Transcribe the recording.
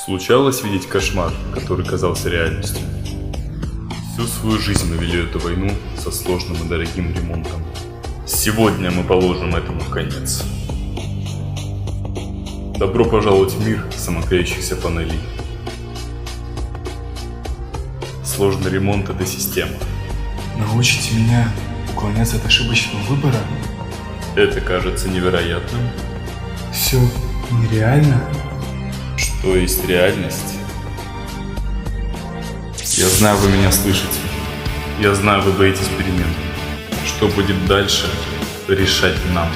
Случалось видеть кошмар, который казался реальностью? Всю свою жизнь мы вели эту войну со сложным и дорогим ремонтом. Сегодня мы положим этому конец. Добро пожаловать в мир самоклеящихся панелей. Сложный ремонт — это система. Научите меня уклоняться от ошибочного выбора? Это кажется невероятным. Все нереально? Что есть реальность? Я знаю, вы меня слышите. Я знаю, вы боитесь перемен. Что будет дальше, решать нам.